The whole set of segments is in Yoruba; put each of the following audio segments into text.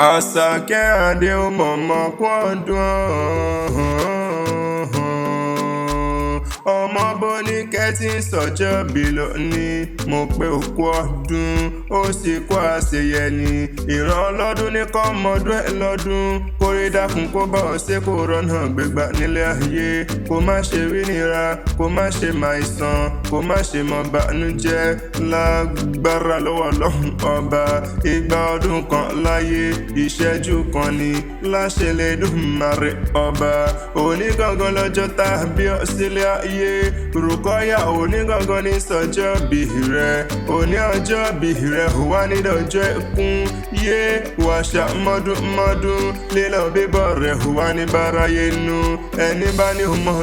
Àṣàkẹ́ Adé ó mọ̀mọ́ kú ọdún ọmọ Bóníkẹ́ tí ń sọjọ́ bí lónìí mo pé òkú ọdún ó sì kó àṣeyẹ ni ìran ọlọ́dún ní kọ́ mọ́dún ẹ̀ lọ́dún kórè dákun kó bá ọ ṣe kó rọ́nà gbégbá nílé ayé kó má ṣe rí nira kó má ṣe máìsàn kó má ṣe mọ̀ bànújẹ́ lágbára lọ́wọ́ Ọlọ́run ọba ìgbà ọdún kan láyé ìṣẹ́jú kan ni láṣẹ l'Èdùmàrè ọba òní gangan lọ́jọ́ tá a bí ọ sílé ayé Rùkọ́yà òní gangan ní sọjọ́ bí rẹ̀ òní ọjọ́ bí rẹ̀ wà nídọ̀jọ́ ẹkún yé wàṣà mọ́dún lílọ bíbọ̀ rẹ̀ wà ní báráyé nu ẹni bá ní mọ̀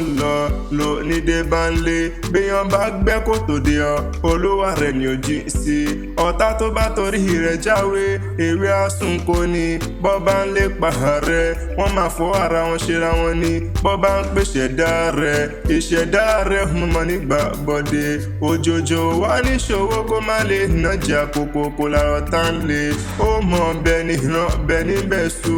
lọ nídé bá ń lé bíyàn bá gbẹ́ kòtò dé ọ olúwa rẹ̀ ni ò jí sí ọ̀tá tó bá torí rẹ̀ jáwé ewé àsùnkò ni bọ́ bá ń lé pààrẹ̀ wọ́n máa fọ́ ara wọn ṣera wọn ni bọ́ bá ń pèsè dá rẹ̀ ìṣẹ̀dá rẹ̀ mọ̀ nígbà bọ́dé òjòjò wá níṣòwò kó má lè nájà kòkòkò làrọ̀ tá ń lè ó mọ̀ bẹ́ẹ̀ ní ràn bẹ́ẹ̀ níbẹ̀ sú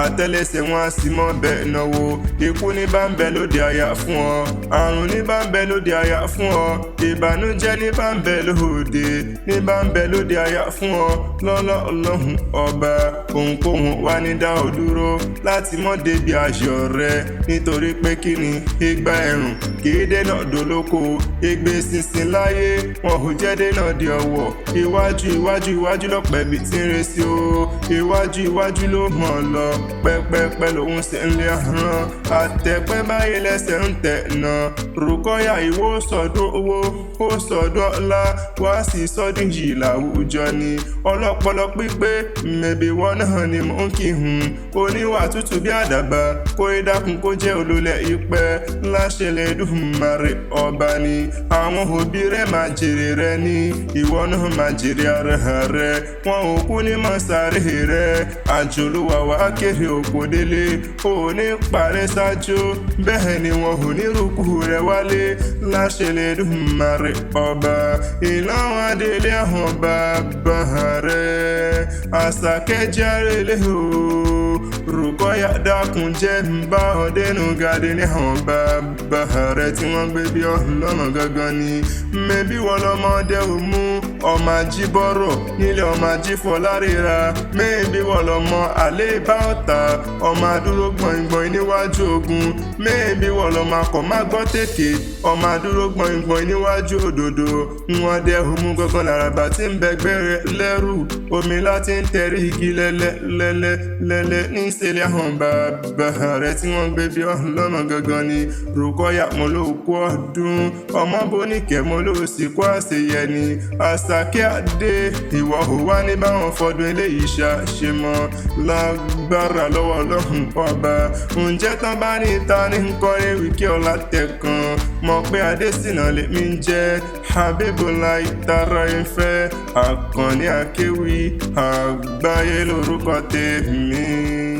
àtẹ́lẹsẹ̀ wọn á sì mọ̀ bẹ́ẹ̀ náwó ikú ní bá ń bẹ lóde àyà fún ọ àrùn ní bá ń bẹ lóde àyà fún ọ ìbànújẹ́ ní bá ń bẹ lóde ní bá ń bẹ lóde àyà fún ọ lọ́lọ́ Ọlọ́run ọba ohunkóhun wá ní dá ọ dúró láti mọ́ débi ayọ̀ rẹ nítorí pé kí ni ìgbà ẹ̀rùn kìí dènà dolóko ègbé sísìn láyé wọn ò jẹ́ dènà di ọwọ́ iwájú lọ́pẹ́ bí tí ń resí o iwájú ló mọ̀ lọ pẹ́pẹ́pẹ́ lòun sì ń lé àrán àtẹ̀pẹ́ báyìí lẹ́sẹ̀ ń tẹ̀ náà Rùkọ́yà ìwọ sọdún owó ó sọdún ọlá wá sí sọdún yìí láwùjọ ni ọlọ́pọlọ pípé mẹ̀bí wọn náà ni mò ń kí hùn oníwà tútù bí àdàbà kó dákun kó jẹ́ olólẹ̀ ìpẹ́ láṣẹ l'Èdùmàrè ọba ni àwọn òbí rẹ̀ máa jèrè rẹ ní ìwọ náà máa jèrè ara rẹ wọn ò kú ní mọ́sáré rẹ àjòlúwa wá kéré òkò délé ò ní parẹ́ ṣáájú bẹ́ẹ̀ ni wọn ò ní rúkú rẹ wálé láṣẹ l'Èdùmàrè ọba ìlànà adélé àwọn bàbá rẹ Àṣàkẹ́ járe lé o Rùkọ́yà dákun jẹ́ ń bá ọ dénú gàdé ní àwọn bàbá rẹ̀ tí wọ́n gbé bí ọlọ́mọ gangan ni mẹ́bí wọn lọ́mọdé ò mú ọmọ ajíbọ́rọ̀ nílé ọmọ ajífọláríra mẹ́bí wọn lọ́mọ àlẹ́ bá ọ̀tá ọmọ adúró gbọ̀ngbọ̀n níwájú ogun mẹ́bí wọn lọ́mọ akọ̀ má gbọ́ tètè ọmọ adúró gbọ̀ngbọ̀n níwájú òdòdó wọn dẹ́ ò mú gangan làràbà tí ń bẹgbẹ́ rẹ̀ lẹ́rù omi láti ń tẹ̀rí igi lẹ́lẹ́ ní ìṣẹ̀lẹ̀ àwọn bàbá rẹ̀ tí wọ́n gbé bí ọlọ́mọ gangan ni Rùkọ́yà mo ló kú ọdún ọmọ Bóníkẹ́ mo ló sì kó àṣeyẹ ni Àṣàkẹ́ Adé ìwọ ò wá ní báwọn fọdún eléyìí ṣe mọ́ lágbára lọ́wọ́ Ọlọ́run ọba ǹjẹ́ tán bá ní ta ní nkọ́rẹ́ wíkẹ́ ọ̀la tẹ̀kan mọ̀ pé Adésínà lèmi ń jẹ́ Habibullah tara ìfẹ́ Akanni Akewi Agbaye lórúkọ tèmi.